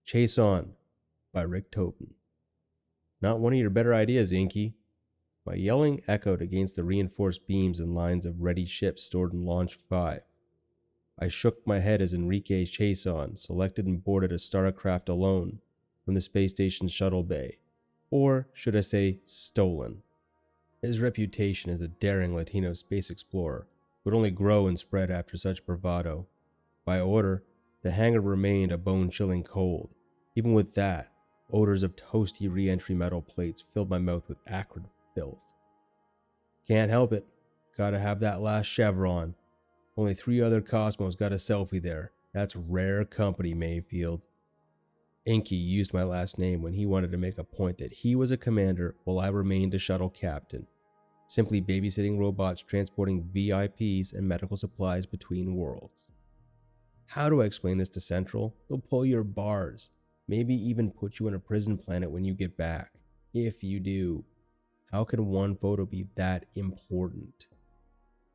Chase On by Rick Tobin. Not one of your better ideas, Inky. My yelling echoed against the reinforced beams and lines of ready ships stored in Launch 5. I shook my head as Enrique Chase On selected and boarded a starcraft alone from the space station's shuttle bay, or should I say, stolen. His reputation as a daring Latino space explorer would only grow and spread after such bravado. By order, the hangar remained a bone-chilling cold. Even with that, odors of toasty re-entry metal plates filled my mouth with acrid filth. Can't help it. Gotta have that last chevron. Only 3 other Cosmos got a selfie there. That's rare company, Mayfield. Inky used my last name when he wanted to make a point that he was a commander while I remained a shuttle captain, simply babysitting robots transporting VIPs and medical supplies between worlds. How do I explain this to Central? They'll pull your bars, maybe even put you on a prison planet when you get back. If you do. How can one photo be that important?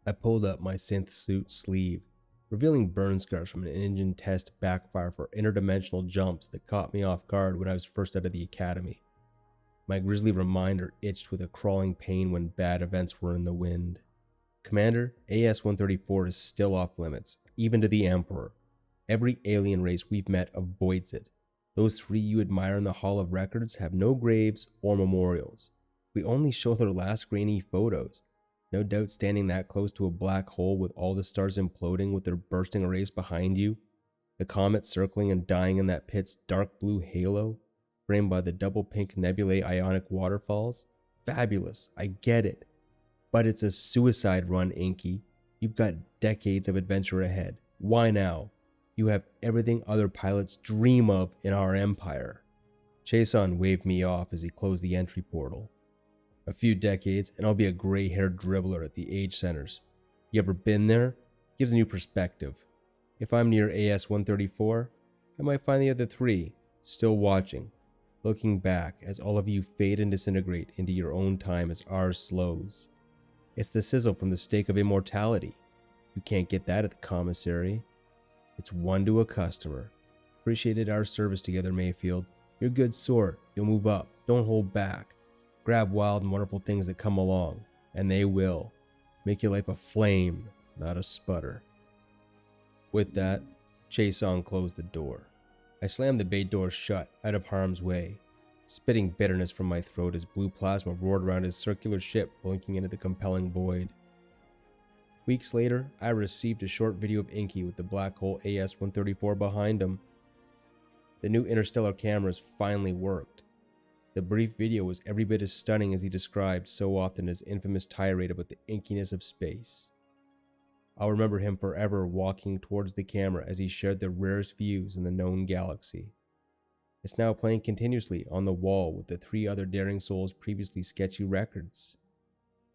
I pulled up my synth suit sleeve, revealing burn scars from an engine test backfire for interdimensional jumps that caught me off guard when I was first out of the academy. My grisly reminder itched with a crawling pain when bad events were in the wind. Commander, AS-134 is still off limits, even to the Emperor. Every alien race we've met avoids it. Those 3 you admire in the Hall of Records have no graves or memorials. We only show their last grainy photos. No doubt standing that close to a black hole with all the stars imploding with their bursting arrays behind you. The comet circling and dying in that pit's dark blue halo, framed by the double pink nebulae ionic waterfalls. Fabulous, I get it. But it's a suicide run, Inky. You've got decades of adventure ahead. Why now? You have everything other pilots dream of in our empire. Chacon waved me off as he closed the entry portal. A few decades and I'll be a gray-haired dribbler at the age centers. You ever been there? Gives a new perspective. If I'm near AS-134, I might find the other 3, still watching, looking back as all of you fade and disintegrate into your own time as ours slows. It's the sizzle from the stake of immortality. You can't get that at the commissary. It's one to a customer. Appreciated our service together, Mayfield. You're a good sort. You'll move up. Don't hold back. Grab wild and wonderful things that come along, and they will. Make your life a flame, not a sputter. With that, Chacon closed the door. I slammed the bay door shut, out of harm's way, spitting bitterness from my throat as blue plasma roared around his circular ship, blinking into the compelling void. Weeks later, I received a short video of Inky with the black hole AS-134 behind him. The new interstellar cameras finally worked. The brief video was every bit as stunning as he described so often his infamous tirade about the inkiness of space. I'll remember him forever walking towards the camera as he shared the rarest views in the known galaxy. It's now playing continuously on the wall with the 3 other daring souls' previously sketchy records.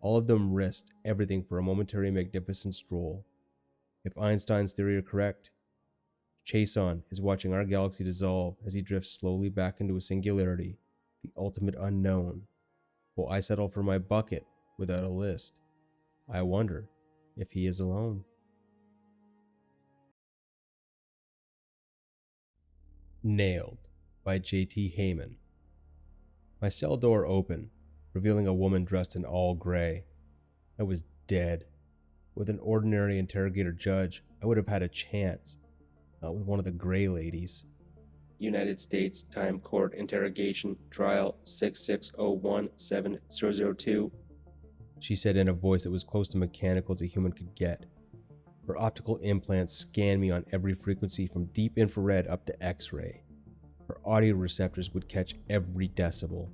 All of them risked everything for a momentary magnificent stroll. If Einstein's theory are correct, Chacon is watching our galaxy dissolve as he drifts slowly back into a singularity, the ultimate unknown, while I settle for my bucket without a list. I wonder if he is alone. Nailed by JT Heyman. My cell door opened, revealing a woman dressed in all gray. I was dead. With an ordinary interrogator judge, I would have had a chance, not with one of the gray ladies. United States Time Court Interrogation Trial 6601702, she said in a voice that was close to mechanical as a human could get. Her optical implants scanned me on every frequency from deep infrared up to X-ray. Her audio receptors would catch every decibel.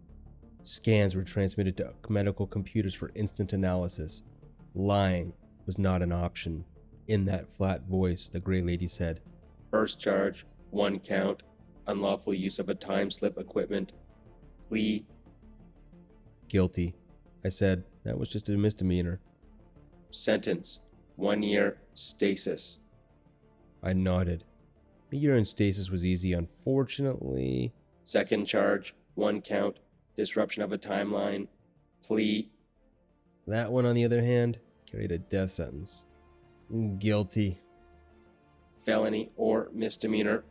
Scans were transmitted to medical computers for instant analysis. Lying was not an option. In that flat voice, the gray lady said, "First charge, 1 count. Unlawful use of a time slip equipment. Plea." "Guilty," I said. That was just a misdemeanor. "Sentence, 1 year stasis." I nodded. A year in stasis was easy, unfortunately. "Second charge, 1 count. Disruption of a timeline. Plea." That one, on the other hand, carried a death sentence. "Guilty." "Felony or misdemeanor."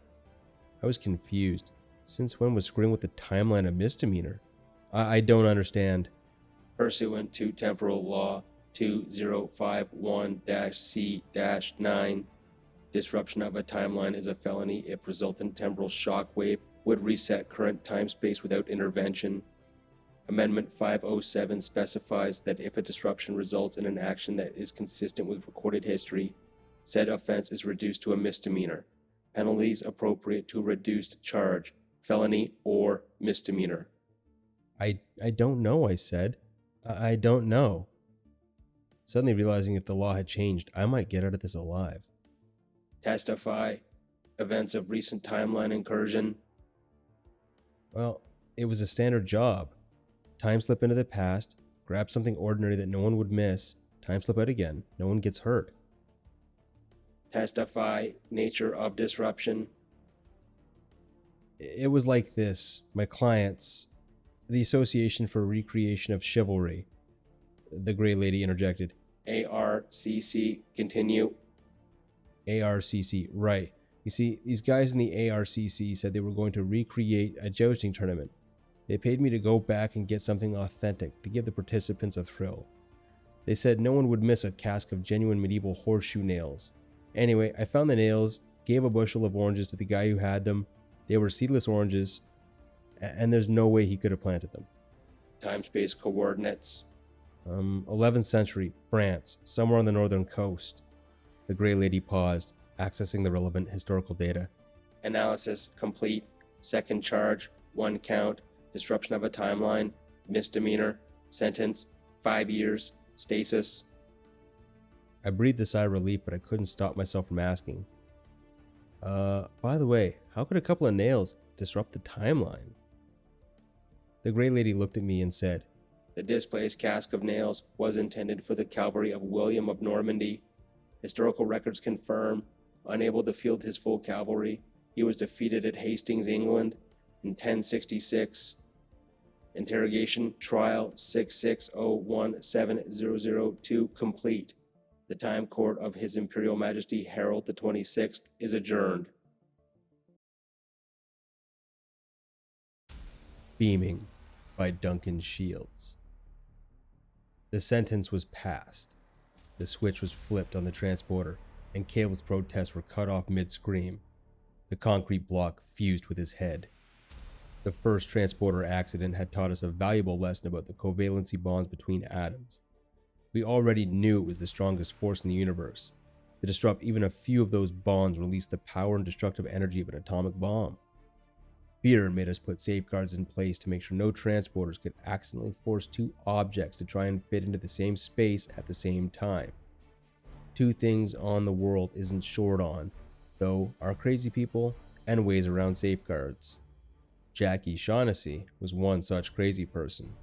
I was confused. Since when was screwing with the timeline a misdemeanor? I don't understand. Pursuant to Temporal Law 2051-C-9, disruption of a timeline is a felony if resultant temporal shockwave would reset current time-space without intervention. Amendment 507 specifies that if a disruption results in an action that is consistent with recorded history, said offense is reduced to a misdemeanor. Penalties appropriate to a reduced charge, felony or misdemeanor. I don't know, I said. I don't know. Suddenly realizing if the law had changed, I might get out of this alive. Testify. Events of recent timeline incursion. Well, it was a standard job. Time slip into the past, grab something ordinary that no one would miss, time slip out again, no one gets hurt. Testify. Nature of disruption. It was like this. My clients, the Association for Recreation of Chivalry. The gray lady interjected. ARCC, continue. ARCC, right. You see, these guys in the ARCC said they were going to recreate a jousting tournament. They paid me to go back and get something authentic to give the participants a thrill. They said no one would miss a cask of genuine medieval horseshoe nails. Anyway, I found the nails, gave a bushel of oranges to the guy who had them. They were seedless oranges, and there's no way he could have planted them. Time-space coordinates. 11th century, France, somewhere on the northern coast. The gray lady paused, accessing the relevant historical data. Analysis complete. Second charge, 1 count, disruption of a timeline, misdemeanor, sentence, 5 years, stasis. I breathed a sigh of relief, but I couldn't stop myself from asking. By the way, how could a couple of nails disrupt the timeline? The gray lady looked at me and said, the displaced cask of nails was intended for the cavalry of William of Normandy. Historical records confirm, unable to field his full cavalry, he was defeated at Hastings, England, in 1066. Interrogation trial 66017002 complete. The time court of His Imperial Majesty Harold the 26th is adjourned. Beaming by Duncan Shields. The sentence was passed. The switch was flipped on the transporter, and Cable's protests were cut off mid-scream. The concrete block fused with his head. The first transporter accident had taught us a valuable lesson about the covalency bonds between atoms. We already knew it was the strongest force in the universe. To disrupt even a few of those bonds released the power and destructive energy of an atomic bomb. Fear made us put safeguards in place to make sure no transporters could accidentally force two objects to try and fit into the same space at the same time. Two things on the world isn't short on, though, are crazy people and ways around safeguards. Jackie Shaughnessy was one such crazy person.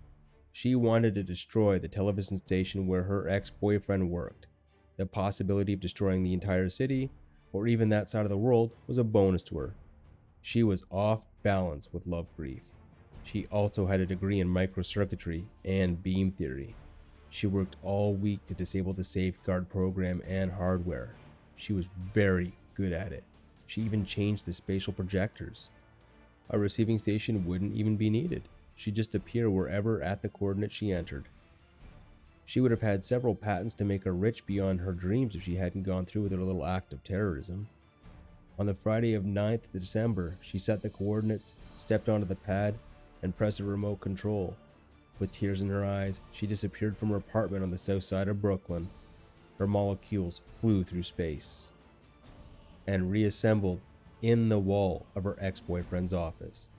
She wanted to destroy the television station where her ex-boyfriend worked. The possibility of destroying the entire city, or even that side of the world, was a bonus to her. She was off balance with love grief. She also had a degree in microcircuitry and beam theory. She worked all week to disable the safeguard program and hardware. She was very good at it. She even changed the spatial projectors. A receiving station wouldn't even be needed. She'd just appear wherever at the coordinate she entered. She would have had several patents to make her rich beyond her dreams if she hadn't gone through with her little act of terrorism. On the Friday of 9th December, she set the coordinates, stepped onto the pad, and pressed a remote control. With tears in her eyes, she disappeared from her apartment on the south side of Brooklyn. Her molecules flew through space and reassembled in the wall of her ex-boyfriend's office.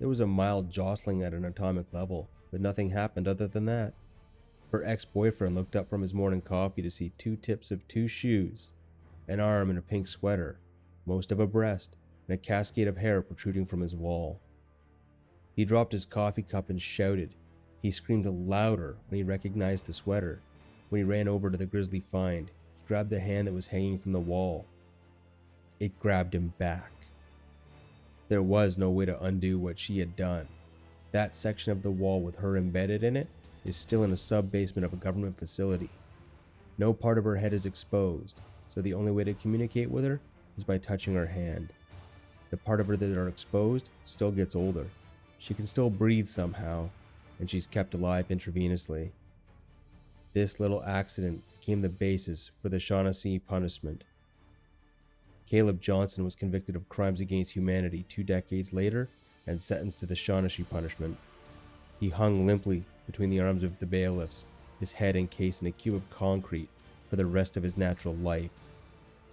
There was a mild jostling at an atomic level, but nothing happened other than that. Her ex-boyfriend looked up from his morning coffee to see two tips of two shoes, an arm in a pink sweater, most of a breast, and a cascade of hair protruding from his wall. He dropped his coffee cup and shouted. He screamed louder when he recognized the sweater. When he ran over to the grisly find, he grabbed the hand that was hanging from the wall. It grabbed him back. There was no way to undo what she had done. That section of the wall with her embedded in it is still in a sub-basement of a government facility. No part of her head is exposed, so the only way to communicate with her is by touching her hand. The part of her that are exposed still gets older. She can still breathe somehow, and she's kept alive intravenously. This little accident became the basis for the Shaughnessy punishment. Caleb Johnson was convicted of crimes against humanity 2 decades later and sentenced to the Shaughnessy punishment. He hung limply between the arms of the bailiffs, his head encased in a cube of concrete for the rest of his natural life.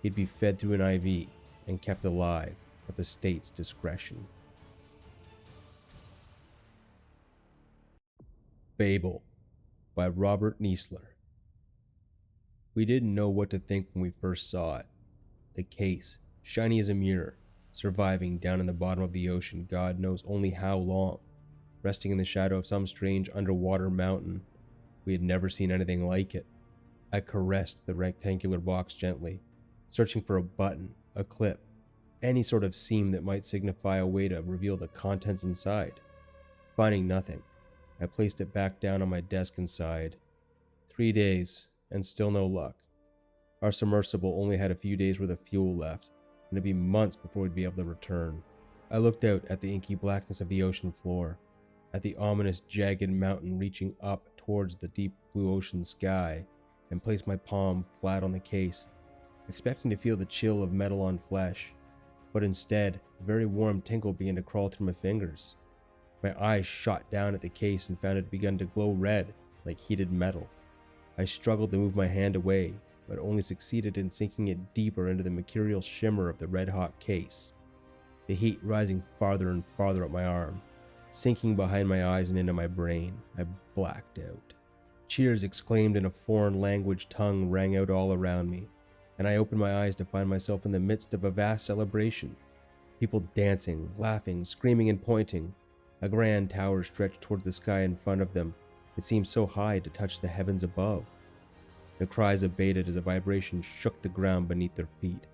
He'd be fed through an IV and kept alive at the state's discretion. Babel by Robert Niescler. We didn't know what to think when we first saw it. The case, shiny as a mirror, surviving down in the bottom of the ocean God knows only how long, resting in the shadow of some strange underwater mountain. We had never seen anything like it. I caressed the rectangular box gently, searching for a button, a clip, any sort of seam that might signify a way to reveal the contents inside. Finding nothing, I placed it back down on my desk and sighed. 3 days, and still no luck. Our submersible only had a few days worth of fuel left, and it'd be months before we'd be able to return. I looked out at the inky blackness of the ocean floor, at the ominous jagged mountain reaching up towards the deep blue ocean sky, and placed my palm flat on the case, expecting to feel the chill of metal on flesh, but instead, a very warm tingle began to crawl through my fingers. My eyes shot down at the case and found it had begun to glow red, like heated metal. I struggled to move my hand away, but only succeeded in sinking it deeper into the mercurial shimmer of the red-hot case, the heat rising farther and farther up my arm, sinking behind my eyes and into my brain. I blacked out. Cheers exclaimed in a foreign language tongue rang out all around me, and I opened my eyes to find myself in the midst of a vast celebration. People dancing, laughing, screaming and pointing. A grand tower stretched towards the sky in front of them. It seemed so high to touch the heavens above. The cries abated as a vibration shook the ground beneath their feet.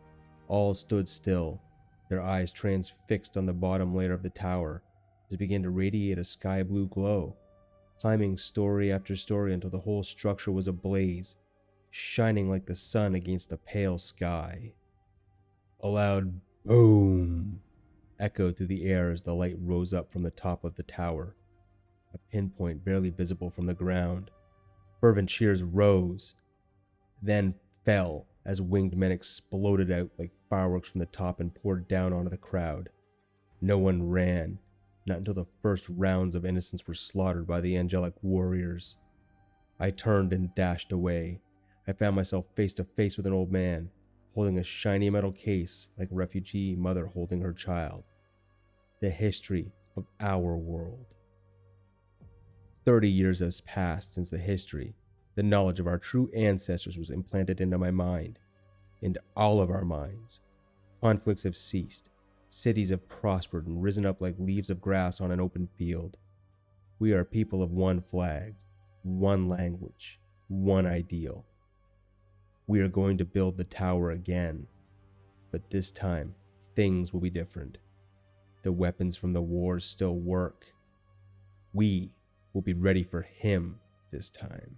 All stood still, their eyes transfixed on the bottom layer of the tower as it began to radiate a sky blue glow, climbing story after story until the whole structure was ablaze, shining like the sun against a pale sky. A loud boom echoed through the air as the light rose up from the top of the tower, a pinpoint barely visible from the ground. Fervent cheers rose, then fell as winged men exploded out like fireworks from the top and poured down onto the crowd. No one ran, not until the first rounds of innocents were slaughtered by the angelic warriors. I turned and dashed away. I found myself face to face with an old man, holding a shiny metal case like a refugee mother holding her child. The history of our world. 30 years has passed since the history, the knowledge of our true ancestors was implanted into my mind, into all of our minds. Conflicts have ceased. Cities have prospered and risen up like leaves of grass on an open field. We are people of one flag, one language, one ideal. We are going to build the tower again, but this time, things will be different. The weapons from the wars still work. We will be ready for him this time.